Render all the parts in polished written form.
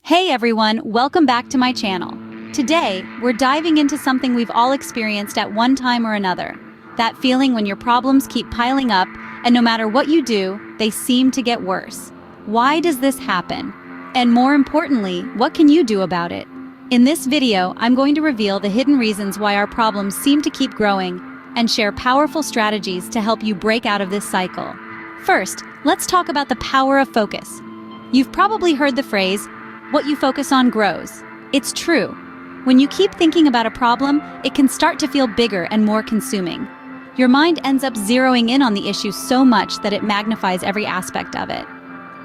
Hey everyone, welcome back to my channel. Today, we're diving into something we've all experienced at one time or another. That feeling when your problems keep piling up, and no matter what you do, they seem to get worse. Why does this happen? And more importantly, what can you do about it? In this video, I'm going to reveal the hidden reasons why our problems seem to keep growing and share powerful strategies to help you break out of this cycle. First, let's talk about the power of focus. You've probably heard the phrase, "What you focus on grows." It's true. When you keep thinking about a problem, it can start to feel bigger and more consuming. Your mind ends up zeroing in on the issue so much that it magnifies every aspect of it.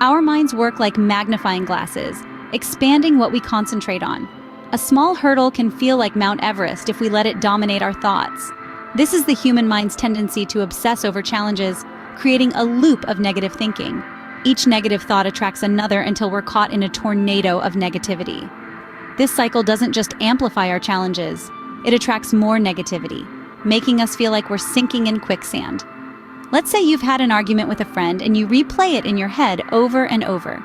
Our minds work like magnifying glasses, expanding what we concentrate on. A small hurdle can feel like Mount Everest if we let it dominate our thoughts. This is the human mind's tendency to obsess over challenges, creating a loop of negative thinking. Each negative thought attracts another until we're caught in a tornado of negativity. This cycle doesn't just amplify our challenges, it attracts more negativity, making us feel like we're sinking in quicksand. Let's say you've had an argument with a friend and you replay it in your head over and over.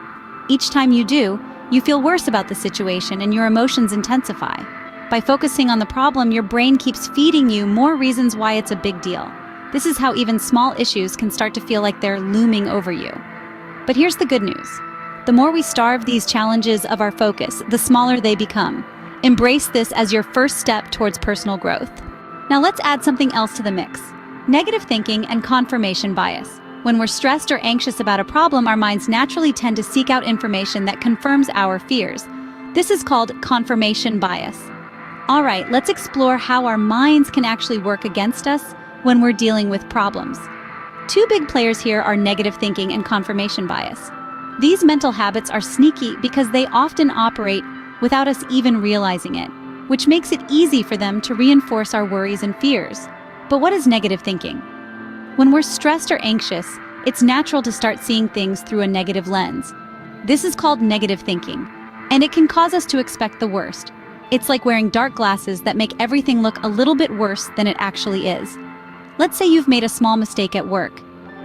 Each time you do, you feel worse about the situation and your emotions intensify. By focusing on the problem, your brain keeps feeding you more reasons why it's a big deal. This is how even small issues can start to feel like they're looming over you. But here's the good news. The more we starve these challenges of our focus, the smaller they become. Embrace this as your first step towards personal growth. Now let's add something else to the mix. Negative thinking and confirmation bias. When we're stressed or anxious about a problem, our minds naturally tend to seek out information that confirms our fears. This is called confirmation bias. All right, let's explore how our minds can actually work against us when we're dealing with problems. Two big players here are negative thinking and confirmation bias. These mental habits are sneaky because they often operate without us even realizing it, which makes it easy for them to reinforce our worries and fears. But what is negative thinking? When we're stressed or anxious, it's natural to start seeing things through a negative lens. This is called negative thinking, and it can cause us to expect the worst. It's like wearing dark glasses that make everything look a little bit worse than it actually is. Let's say you've made a small mistake at work.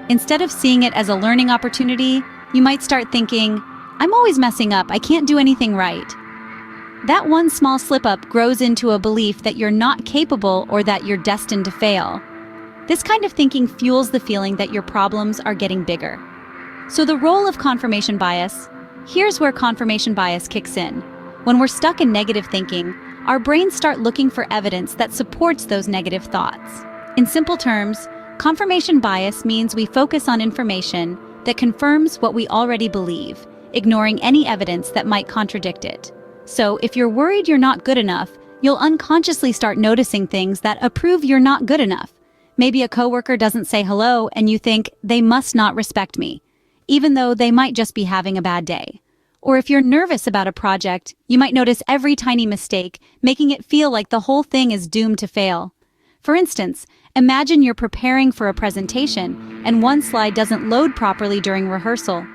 Instead of seeing it as a learning opportunity, you might start thinking, "I'm always messing up, I can't do anything right." That one small slip-up grows into a belief that you're not capable or that you're destined to fail. This kind of thinking fuels the feeling that your problems are getting bigger. So the role of confirmation bias, here's where confirmation bias kicks in. When we're stuck in negative thinking, our brains start looking for evidence that supports those negative thoughts. In simple terms, confirmation bias means we focus on information that confirms what we already believe, ignoring any evidence that might contradict it. So if you're worried you're not good enough, you'll unconsciously start noticing things that prove you're not good enough. Maybe a coworker doesn't say hello and you think they must not respect me, even though they might just be having a bad day. Or if you're nervous about a project, you might notice every tiny mistake, making it feel like the whole thing is doomed to fail. For instance, imagine you're preparing for a presentation and one slide doesn't load properly during rehearsal.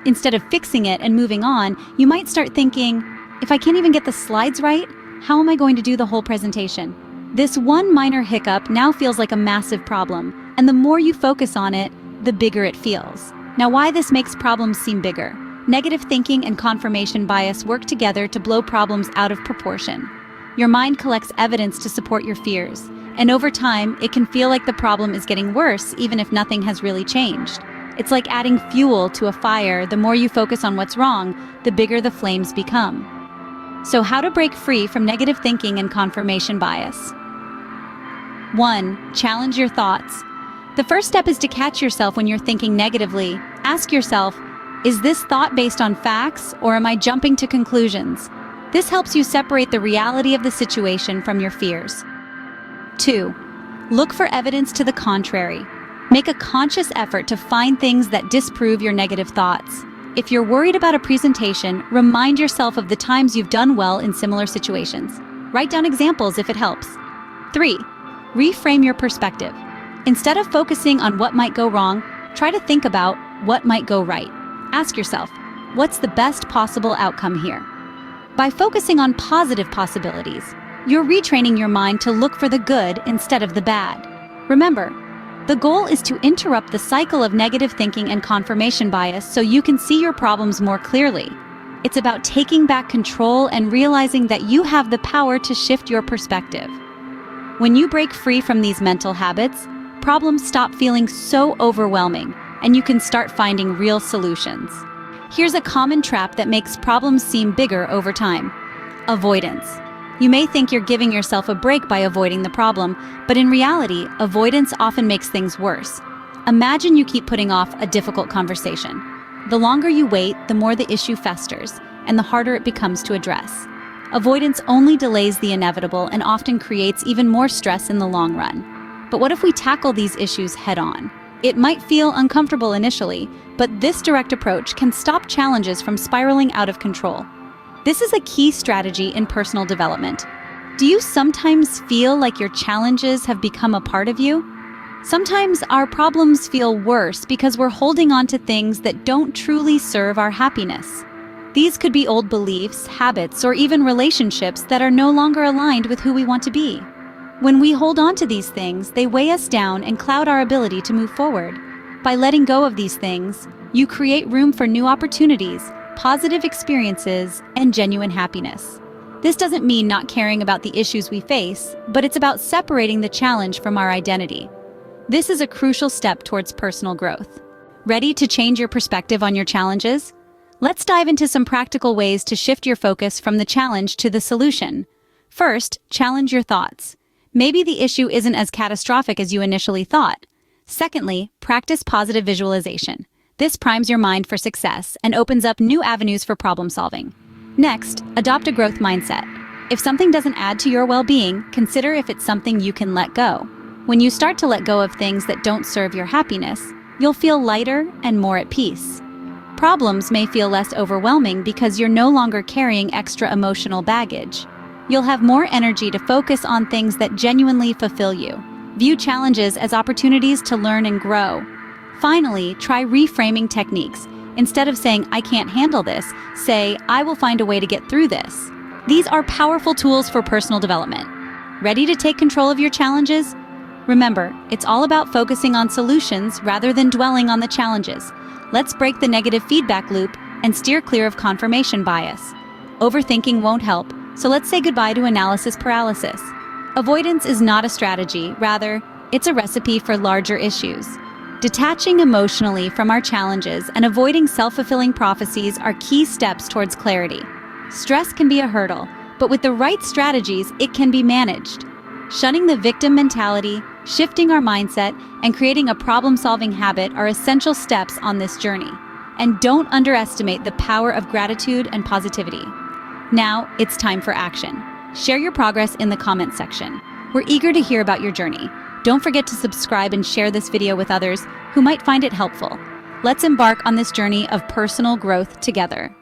Instead of fixing it and moving on, you might start thinking, "If I can't even get the slides right, how am I going to do the whole presentation?" This one minor hiccup now feels like a massive problem, and the more you focus on it, the bigger it feels. Now, why this makes problems seem bigger? Negative thinking and confirmation bias work together to blow problems out of proportion. Your mind collects evidence to support your fears, and over time, it can feel like the problem is getting worse even if nothing has really changed. It's like adding fuel to a fire. The more you focus on what's wrong, the bigger the flames become. So how to break free from negative thinking and confirmation bias? 1. Challenge your thoughts. The first step is to catch yourself when you're thinking negatively. Ask yourself, is this thought based on facts or am I jumping to conclusions? This helps you separate the reality of the situation from your fears. 2. Look for evidence to the contrary. Make a conscious effort to find things that disprove your negative thoughts. If you're worried about a presentation, remind yourself of the times you've done well in similar situations. Write down examples if it helps. 3. Reframe your perspective. Instead of focusing on what might go wrong, try to think about what might go right. Ask yourself, what's the best possible outcome here? By focusing on positive possibilities, you're retraining your mind to look for the good instead of the bad. Remember, the goal is to interrupt the cycle of negative thinking and confirmation bias so you can see your problems more clearly. It's about taking back control and realizing that you have the power to shift your perspective. When you break free from these mental habits, problems stop feeling so overwhelming, and you can start finding real solutions. Here's a common trap that makes problems seem bigger over time: avoidance. You may think you're giving yourself a break by avoiding the problem, but in reality, avoidance often makes things worse. Imagine you keep putting off a difficult conversation. The longer you wait, the more the issue festers, and the harder it becomes to address. Avoidance only delays the inevitable and often creates even more stress in the long run. But what if we tackle these issues head-on? It might feel uncomfortable initially, but this direct approach can stop challenges from spiraling out of control. This is a key strategy in personal development. Do you sometimes feel like your challenges have become a part of you? Sometimes our problems feel worse because we're holding on to things that don't truly serve our happiness. These could be old beliefs, habits, or even relationships that are no longer aligned with who we want to be. When we hold on to these things, they weigh us down and cloud our ability to move forward. By letting go of these things, you create room for new opportunities, positive experiences, and genuine happiness. This doesn't mean not caring about the issues we face, but it's about separating the challenge from our identity. This is a crucial step towards personal growth. Ready to change your perspective on your challenges? Let's dive into some practical ways to shift your focus from the challenge to the solution. First, challenge your thoughts. Maybe the issue isn't as catastrophic as you initially thought. Secondly, practice positive visualization. This primes your mind for success and opens up new avenues for problem solving. Next, adopt a growth mindset. If something doesn't add to your well-being, consider if it's something you can let go. When you start to let go of things that don't serve your happiness, you'll feel lighter and more at peace. Problems may feel less overwhelming because you're no longer carrying extra emotional baggage. You'll have more energy to focus on things that genuinely fulfill you. View challenges as opportunities to learn and grow. Finally, try reframing techniques. Instead of saying, "I can't handle this," say, "I will find a way to get through this." These are powerful tools for personal development. Ready to take control of your challenges? Remember, it's all about focusing on solutions rather than dwelling on the challenges. Let's break the negative feedback loop and steer clear of confirmation bias. Overthinking won't help, so let's say goodbye to analysis paralysis. Avoidance is not a strategy, rather, it's a recipe for larger issues. Detaching emotionally from our challenges and avoiding self-fulfilling prophecies are key steps towards clarity. Stress can be a hurdle, but with the right strategies, it can be managed. Shunning the victim mentality, shifting our mindset, and creating a problem-solving habit are essential steps on this journey. And don't underestimate the power of gratitude and positivity. Now, it's time for action. Share your progress in the comment section. We're eager to hear about your journey. Don't forget to subscribe and share this video with others who might find it helpful. Let's embark on this journey of personal growth together.